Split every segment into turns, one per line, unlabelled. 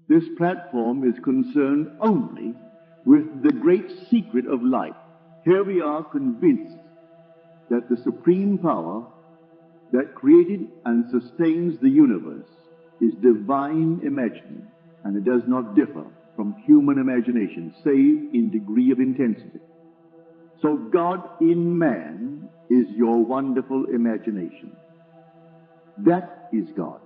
This platform is concerned only with the great secret of life. Here we are convinced that the supreme power that created and sustains the universe is divine imagining, and it does not differ from human imagination, save in degree of intensity. So God in man is your wonderful imagination. That is God.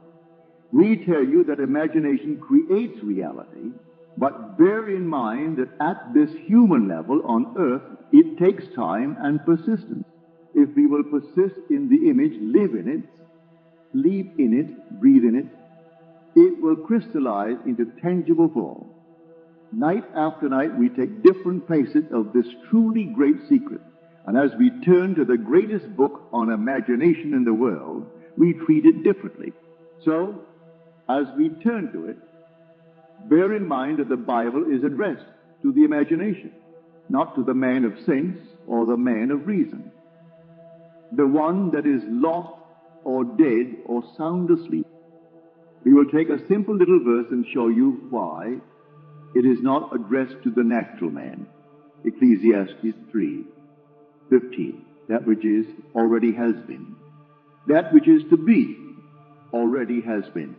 We tell you that imagination creates reality, but bear in mind that at this human level on earth, it takes time and persistence. If we will persist in the image, live in it, sleep in it, breathe in it, it will crystallize into tangible form. Night after night, we take different facets of this truly great secret. And as we turn to the greatest book on imagination in the world, we treat it differently. So, as we turn to it, bear in mind that the Bible is addressed to the imagination, not to the man of sense or the man of reason. The one that is lost or dead or sound asleep. We will take a simple little verse and show you why it is not addressed to the natural man. Ecclesiastes 3:15. That which is already has been. That which is to be already has been.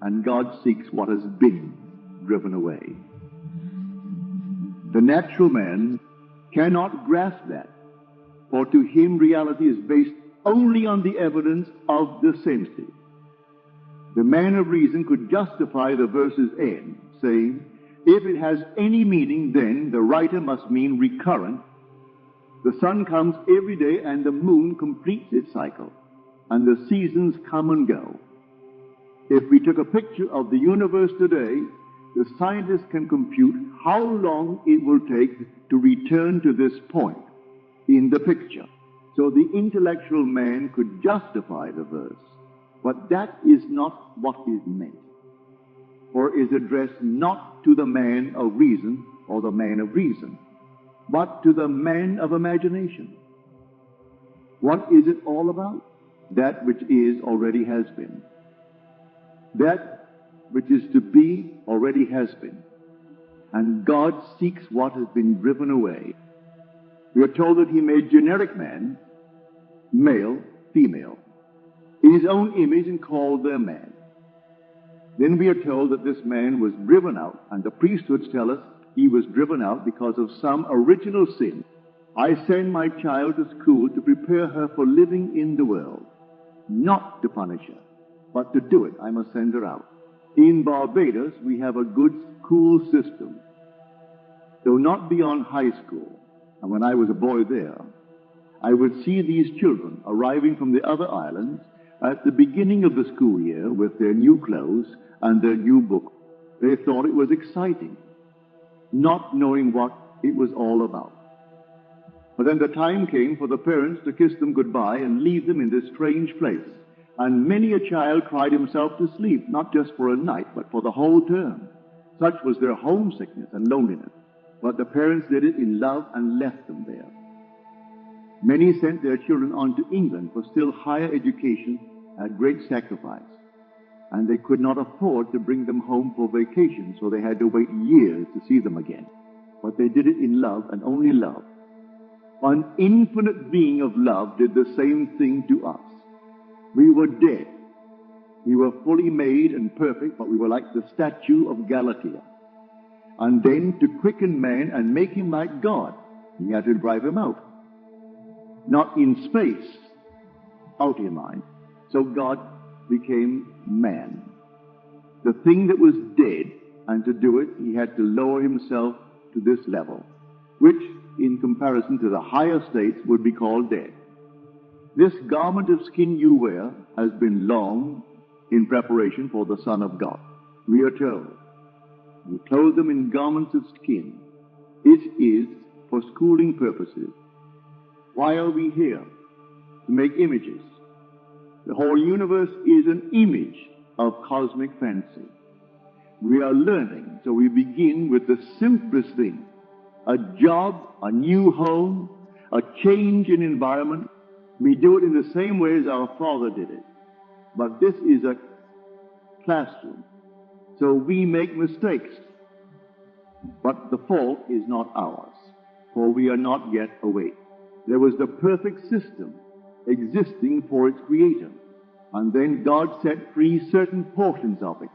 And God seeks what has been driven away. The natural man cannot grasp that, for to him reality is based only on the evidence of the senses. The man of reason could justify the verse's end, saying, if it has any meaning, then the writer must mean recurrent. The sun comes every day and the moon completes its cycle, and the seasons come and go. If we took a picture of the universe today, the scientists can compute how long it will take to return to this point in the picture. So the intellectual man could justify the verse, but that is not what is meant, or is addressed not to the man of reason or the man of reason, but to the man of imagination. What is it all about? That which is already has been. That which is to be already has been. And God seeks what has been driven away. We are told that he made generic man, male, female, in his own image and called them man. Then we are told that this man was driven out, and the priesthoods tell us he was driven out because of some original sin. I send my child to school to prepare her for living in the world, not to punish her, but to do it. I must send her out. In Barbados, we have a good school system, though not beyond high school. And when I was a boy there, I would see these children arriving from the other islands at the beginning of the school year with their new clothes and their new book. They thought it was exciting, not knowing what it was all about. But then the time came for the parents to kiss them goodbye and leave them in this strange place. And many a child cried himself to sleep, not just for a night, but for the whole term. Such was their homesickness and loneliness. But the parents did it in love and left them there. Many sent their children on to England for still higher education at great sacrifice. And they could not afford to bring them home for vacation, so they had to wait years to see them again. But they did it in love and only love. An infinite being of love did the same thing to us. We were dead. We were fully made and perfect, but we were like the statue of Galatea. And then to quicken man and make him like God, he had to drive him out. Not in space, out in mind. So God became man. The thing that was dead, and to do it, he had to lower himself to this level, which, in comparison to the higher states, would be called dead. This garment of skin you wear has been long in preparation for the Son of God. We are told, we clothe them in garments of skin. It is for schooling purposes. Why are we here? To make images. The whole universe is an image of cosmic fancy. We are learning, so we begin with the simplest thing. A job, a new home, a change in environment. We do it in the same way as our Father did it. But this is a classroom. So we make mistakes. But the fault is not ours, for we are not yet awake. There was the perfect system existing for its creator, and then God set free certain portions of it,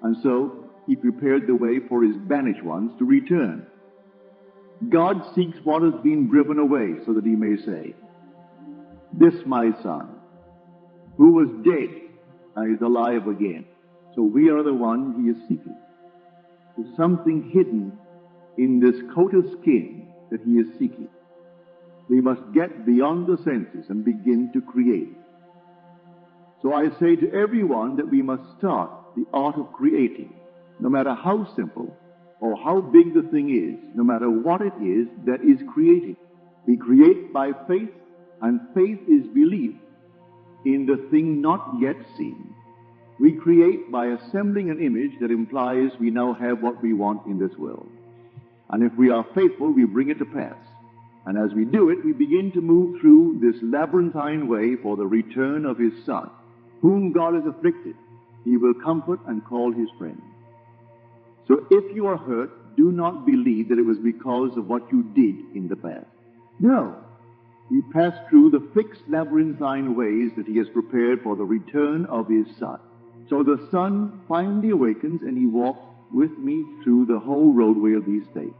and so he prepared the way for his banished ones to return. God seeks what has been driven away, so that he may say, "This my son, who was dead and is alive again." So we are the one he is seeking. There's something hidden in this coat of skin that he is seeking. We must get beyond the senses and begin to create. So I say to everyone that we must start the art of creating, no matter how simple or how big the thing is, no matter what it is that is creating. We create by faith, and faith is belief in the thing not yet seen. We create by assembling an image that implies we now have what we want in this world. And if we are faithful, we bring it to pass. And as we do it, we begin to move through this labyrinthine way for the return of his Son, whom God has afflicted. He will comfort and call his friend. So if you are hurt, do not believe that it was because of what you did in the past. No. We pass through the fixed labyrinthine ways that he has prepared for the return of his Son. So the Son finally awakens, and he walks with me through the whole roadway of these days.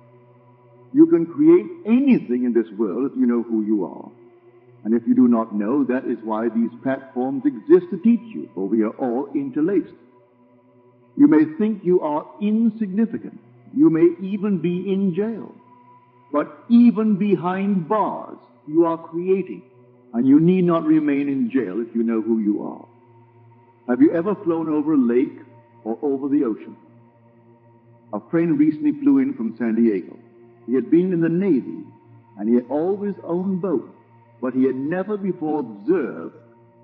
You can create anything in this world if you know who you are. And if you do not know, that is why these platforms exist to teach you, for we are all interlaced. You may think you are insignificant. You may even be in jail. But even behind bars, you are creating. And you need not remain in jail if you know who you are. Have you ever flown over a lake or over the ocean? A friend recently flew in from San Diego. He had been in the Navy, and he had always owned boats, but he had never before observed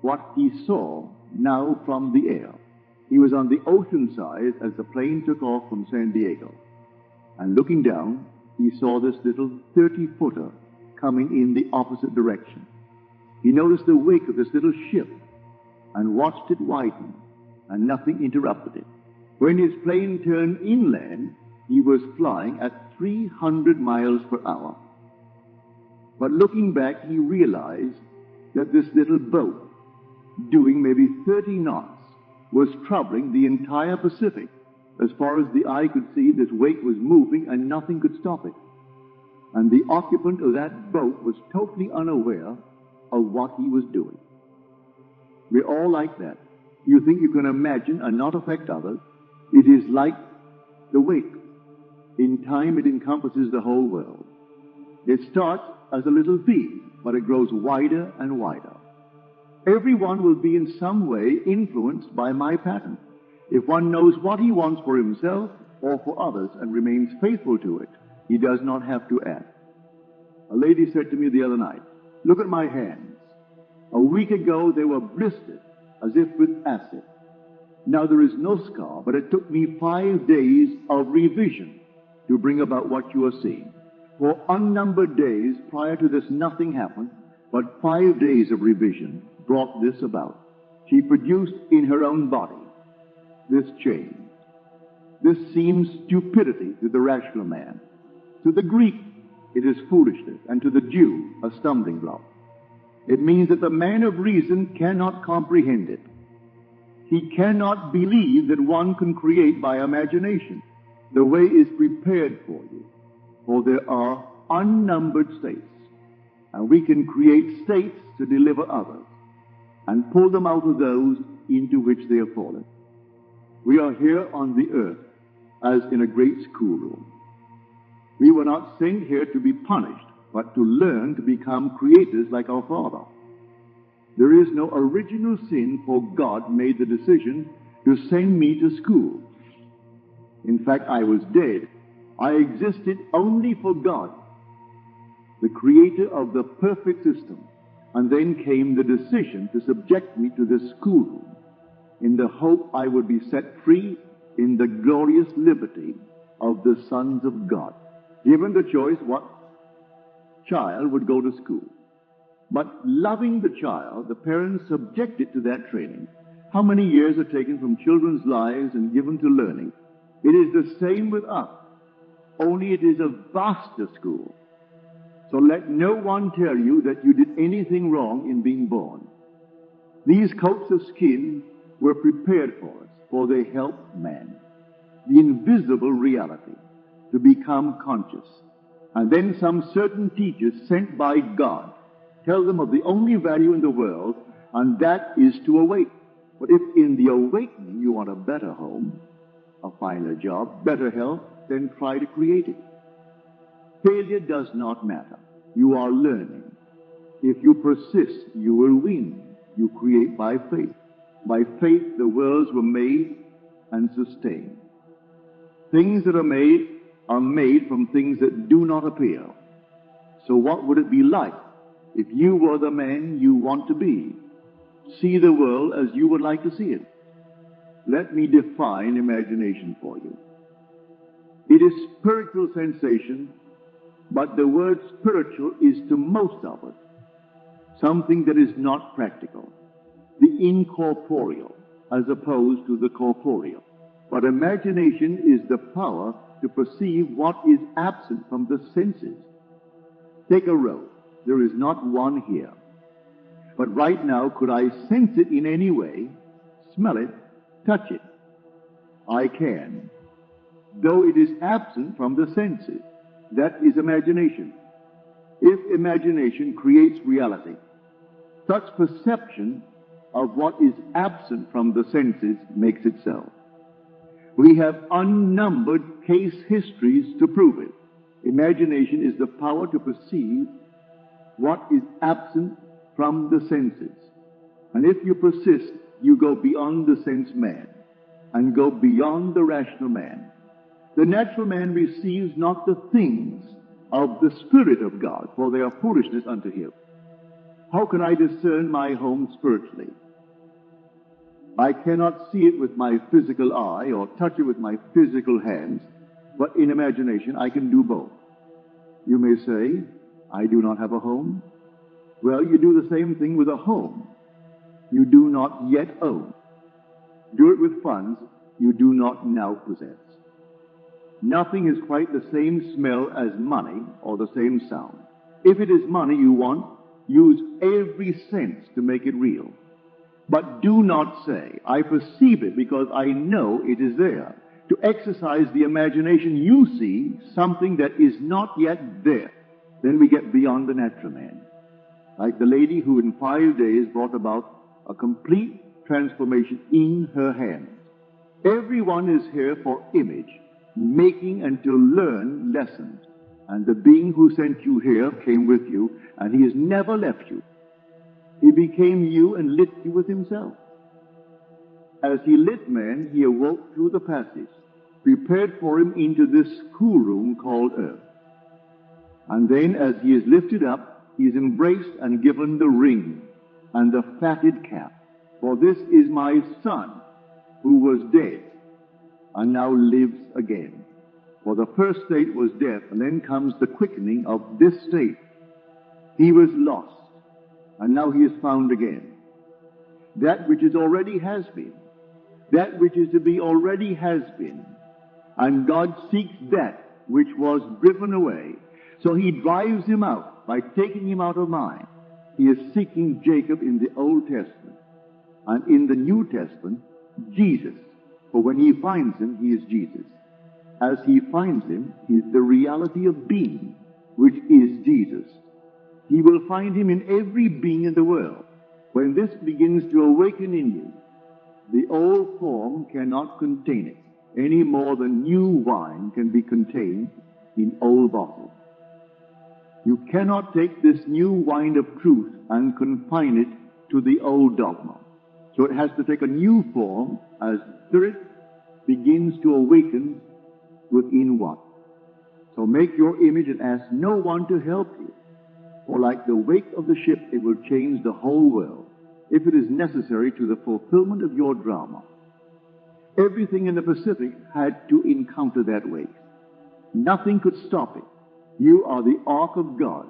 what he saw now from the air. He was on the ocean side as the plane took off from San Diego, and looking down, he saw this little 30-footer coming in the opposite direction. He noticed the wake of this little ship and watched it widen, and nothing interrupted it. When his plane turned inland, he was flying at 300 miles per hour. But looking back, he realized that this little boat, doing maybe 30 knots, was troubling the entire Pacific. As far as the eye could see, this wake was moving and nothing could stop it. And the occupant of that boat was totally unaware of what he was doing. We're all like that. You think you can imagine and not affect others. It is like the wake. In time, it encompasses the whole world. It starts as a little field, but it grows wider and wider. Everyone will be in some way influenced by my pattern. If one knows what he wants for himself or for others and remains faithful to it, he does not have to act. A lady said to me the other night, "Look at my hands. A week ago they were blistered as if with acid. Now there is no scar, but it took me 5 days of revision to bring about what you are seeing. For unnumbered days prior to this, nothing happened, but 5 days of revision brought this about. She produced in her own body this change. This seems stupidity to the rational man. To the Greek, it is foolishness, and to the Jew, a stumbling block. It means that the man of reason cannot comprehend it. He cannot believe that one can create by imagination. The way is prepared for you, for there are unnumbered states, and we can create states to deliver others and pull them out of those into which they have fallen. We are here on the earth as in a great schoolroom. We were not sent here to be punished, but to learn to become creators like our Father. There is no original sin, for God made the decision to send me to school. In fact, I was dead. I existed only for God, the creator of the perfect system. And then came the decision to subject me to this schoolroom in the hope I would be set free in the glorious liberty of the sons of God. Given the choice, what child would go to school? But loving the child, the parents subject it to that training. How many years are taken from children's lives and given to learning? It is the same with us, only it is a vaster school. So let no one tell you that you did anything wrong in being born. These coats of skin were prepared for us, for they help man, the invisible reality, to become conscious. And then some certain teachers sent by God tell them of the only value in the world, and that is to awake. But if in the awakening you want a better home, a finer job, better health, then try to create it. Failure does not matter. You are learning. If you persist, you will win. You create by faith. By faith, the worlds were made and sustained. Things that are made from things that do not appear. So what would it be like if you were the man you want to be? See the world as you would like to see it. Let me define imagination for you. It is spiritual sensation, but the word spiritual is to most of us something that is not practical, the incorporeal as opposed to the corporeal. But imagination is the power to perceive what is absent from the senses. Take a road. There is not one here. But right now, could I sense it in any way, smell it, touch it? I can, though it is absent from the senses. That is imagination. If imagination creates reality, such perception of what is absent from the senses makes it so. We have unnumbered case histories to prove it. Imagination is the power to perceive what is absent from the senses. And if you persist, you go beyond the sense man and go beyond the rational man. The natural man receives not the things of the Spirit of God, for they are foolishness unto him. How can I discern my home spiritually? I cannot see it with my physical eye or touch it with my physical hands, but in imagination I can do both. You may say, I do not have a home. Well, you do the same thing with a home you do not yet own. Do it with funds you do not now possess. Nothing is quite the same smell as money or the same sound. If it is money you want, use every sense to make it real. But do not say, I perceive it because I know it is there. To exercise the imagination, you see something that is not yet there. Then we get beyond the natural man. Like the lady who in 5 days brought about a complete transformation in her hands. Everyone is here for image, making and to learn lessons. And the being who sent you here came with you, and he has never left you. He became you and lit you with himself. As he lit man, he awoke through the passage, prepared for him into this schoolroom called earth. And then as he is lifted up, he is embraced and given the ring and the fatted calf. For this is my son, who was dead, and now lives again. For the first state was death, and then comes the quickening of this state. He was lost, and now he is found again. That which is already has been, that which is to be already has been. And God seeks that which was driven away. So he drives him out by taking him out of mind. He is seeking Jacob in the Old Testament. And in the New Testament, Jesus. For when he finds him, he is Jesus. As he finds him, he is the reality of being, which is Jesus. He will find him in every being in the world. When this begins to awaken in you, the old form cannot contain it, any more than new wine can be contained in old bottles. You cannot take this new wine of truth and confine it to the old dogma. So it has to take a new form as Spirit begins to awaken within one. So make your image and ask no one to help you. For like the wake of the ship, it will change the whole world, if it is necessary to the fulfillment of your drama. Everything in the Pacific had to encounter that wake. Nothing could stop it. You are the ark of God,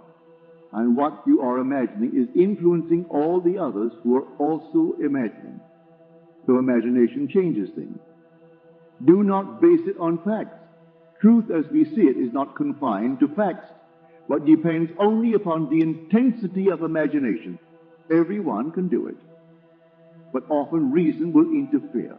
and what you are imagining is influencing all the others who are also imagining. So imagination changes things. Do not base it on facts. Truth as we see it is not confined to facts, but depends only upon the intensity of imagination. Everyone can do it, but often reason will interfere.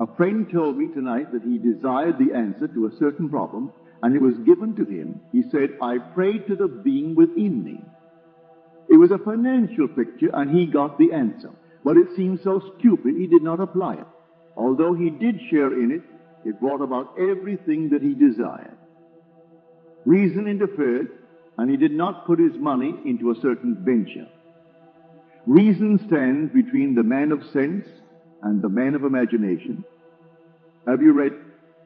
A friend told me tonight that he desired the answer to a certain problem, and it was given to him. He said, I prayed to the being within me. It was a financial picture, and he got the answer. But it seemed so stupid he did not apply it. Although he did share in it, it brought about everything that he desired. Reason interfered, and he did not put his money into a certain venture. Reason stands between the man of sense and the man of imagination. Have you read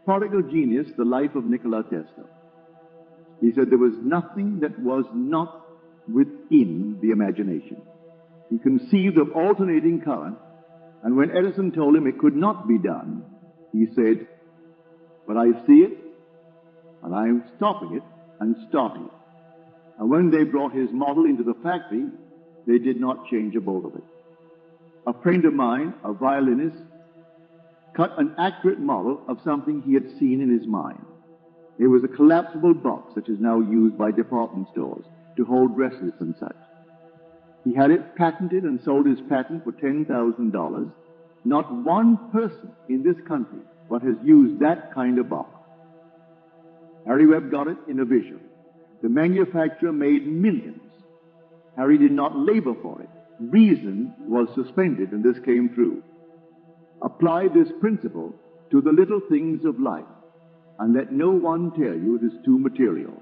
Prodigal Genius, The Life of Nikola Tesla? He said there was nothing that was not within the imagination. He conceived of alternating current, and when Edison told him it could not be done, he said, but I see it, and I'm stopping it and starting it. And when they brought his model into the factory, they did not change a bolt of it. A friend of mine, a violinist, cut an accurate model of something he had seen in his mind. It was a collapsible box that is now used by department stores to hold dresses and such. He had it patented and sold his patent for $10,000. Not one person in this country but has used that kind of box. Harry Webb got it in a vision. The manufacturer made millions. Harry did not labor for it. Reason was suspended, and this came true. Apply this principle to the little things of life, and let no one tell you it is too material.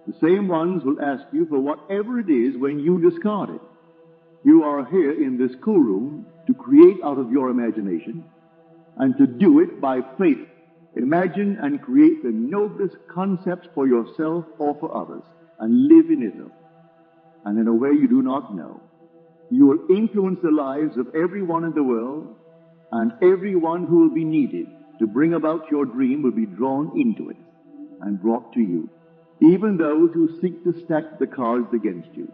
The same ones will ask you for whatever it is when you discard it. You are here in this schoolroom to create out of your imagination, and to do it by faith. Imagine and create the noblest concepts for yourself or for others, and live in it. And in a way you do not know, you will influence the lives of everyone in the world, and everyone who will be needed to bring about your dream will be drawn into it and brought to you. Even those who seek to stack the cards against you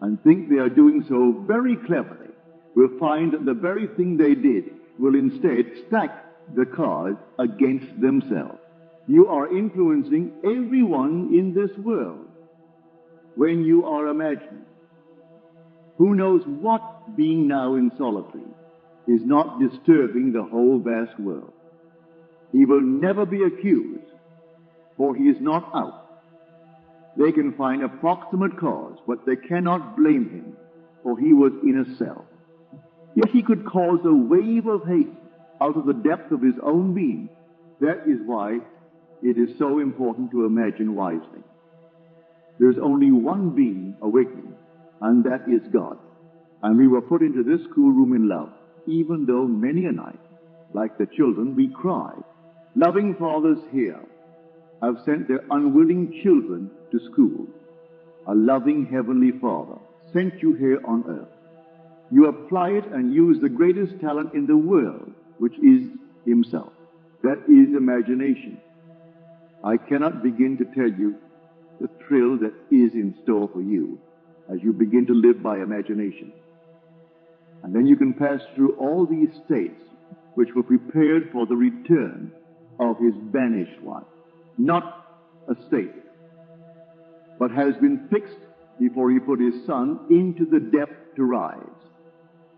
and think they are doing so very cleverly will find that the very thing they did will instead stack the cards against themselves. You are influencing everyone in this world when you are imagining. Who knows what being now in solitary is not disturbing the whole vast world? He will never be accused, for he is not out. They can find a proximate cause, but they cannot blame him, for he was in a cell. Yet he could cause a wave of hate out of the depth of his own being. That is why it is so important to imagine wisely. There is only one being awakening, and that is God. And we were put into this schoolroom in love, even though many a night, like the children, we cried. Loving fathers here have sent their unwilling children to school. A loving Heavenly Father sent you here on earth. You apply it and use the greatest talent in the world, which is Himself. That is imagination. I cannot begin to tell you the thrill that is in store for you as you begin to live by imagination. And then you can pass through all these states which were prepared for the return of His banished one. Not a state, but has been fixed before He put His Son into the depth to rise.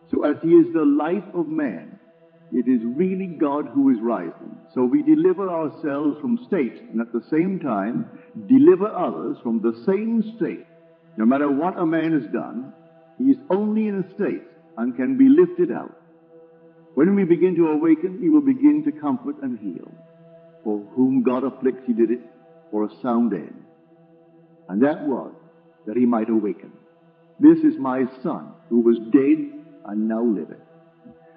So as He is the life of man, it is really God who is rising. So we deliver ourselves from states and at the same time deliver others from the same state. No matter what a man has done, he is only in a state and can be lifted out. When we begin to awaken, He will begin to comfort and heal. For whom God afflicts, He did it for a sound end. And that was that He might awaken. This is my Son, who was dead and now liveth.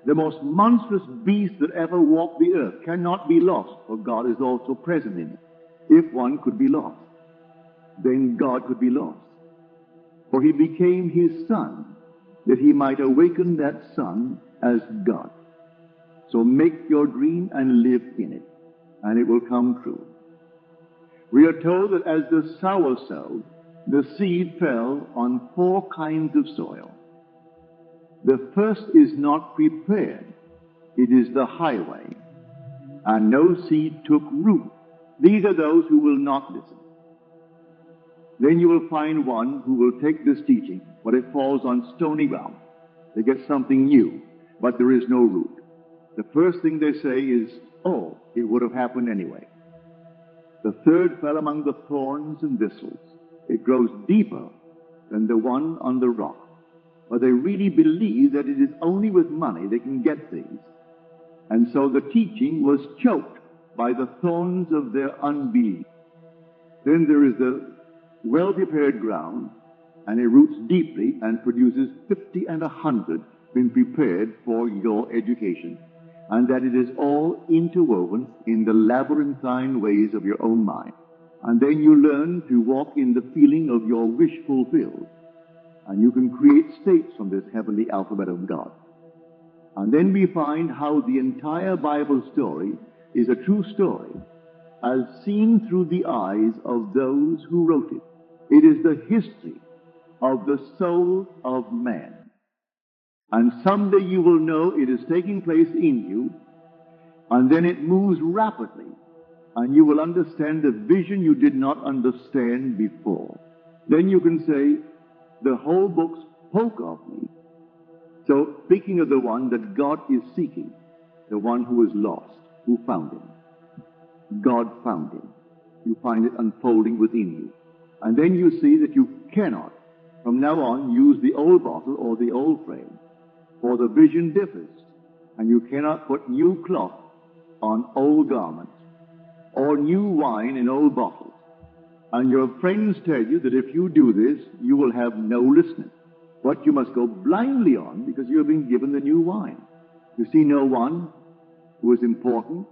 The most monstrous beast that ever walked the earth cannot be lost, for God is also present in it. If one could be lost, then God could be lost. For He became His Son, that He might awaken that Son as God. So make your dream and live in it, and it will come true. We are told that as the sower sowed, the seed fell on 4 kinds of soil. The first is not prepared. It is the highway. and no seed took root. These are those who will not listen. Then you will find one who will take this teaching, but it falls on stony ground. They get something new, but there is no root. The first thing they say is, oh, it would have happened anyway. The third fell among the thorns and thistles. It grows deeper than the one on the rock. But they really believe that it is only with money they can get things. And so the teaching was choked by the thorns of their unbelief. Then there is the well-prepared ground, and it roots deeply and produces 50 and 100 been prepared for your education, and that it is all interwoven in the labyrinthine ways of your own mind. And then you learn to walk in the feeling of your wish fulfilled, and you can create states from this heavenly alphabet of God. And then we find how the entire Bible story is a true story as seen through the eyes of those who wrote it. It is the history of the soul of man. And someday you will know it is taking place in you, and then it moves rapidly, and you will understand the vision you did not understand before. Then you can say, the whole book spoke of me. So, speaking of the one that God is seeking, the one who is lost, who found him. God found him. You find it unfolding within you. And then you see that you cannot, from now on, use the old bottle or the old frame, for the vision differs, and you cannot put new cloth on old garments, or new wine in old bottles. And your friends tell you that if you do this, you will have no listening. But you must go blindly on because you have been given the new wine. You see no one who is important,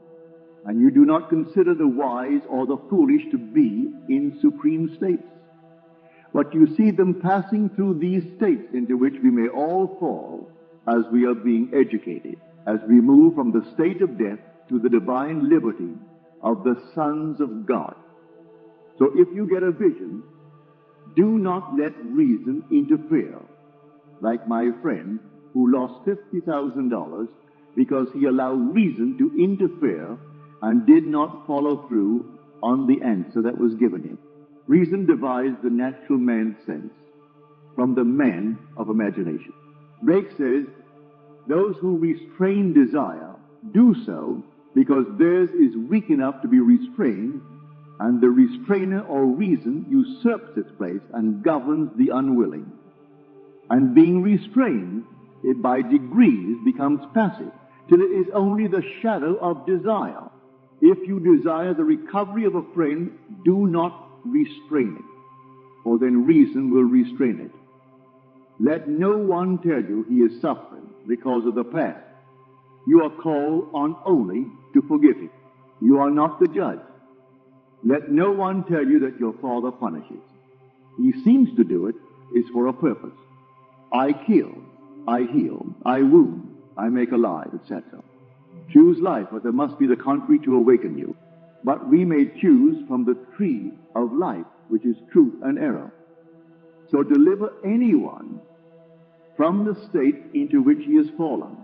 and you do not consider the wise or the foolish to be in supreme states. But you see them passing through these states into which we may all fall as we are being educated, as we move from the state of death to the divine liberty of the sons of God. So if you get a vision, do not let reason interfere, like my friend who lost $50,000 because he allowed reason to interfere and did not follow through on the answer that was given him. Reason divides the natural man's sense from the man of imagination. Blake says, those who restrain desire do so because theirs is weak enough to be restrained, and the restrainer or reason usurps its place and governs the unwilling. And being restrained, it by degrees becomes passive, till it is only the shadow of desire. If you desire the recovery of a friend, do not restrain it, for then reason will restrain it. Let no one tell you he is suffering because of the past. You are called on only to forgive him. You are not the judge. Let no one tell you that your Father punishes. He seems to do it is for a purpose. I kill, I heal, I wound, I make alive, etc. Choose life, but there must be the contrary to awaken you. But we may choose from the tree of life, which is truth and error. So deliver anyone from the state into which he has fallen.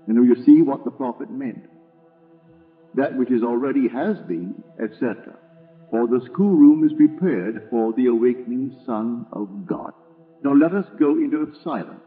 And you see what the prophet meant. That which is already has been, etc. For the schoolroom is prepared for the awakening Son of God. Now let us go into silence.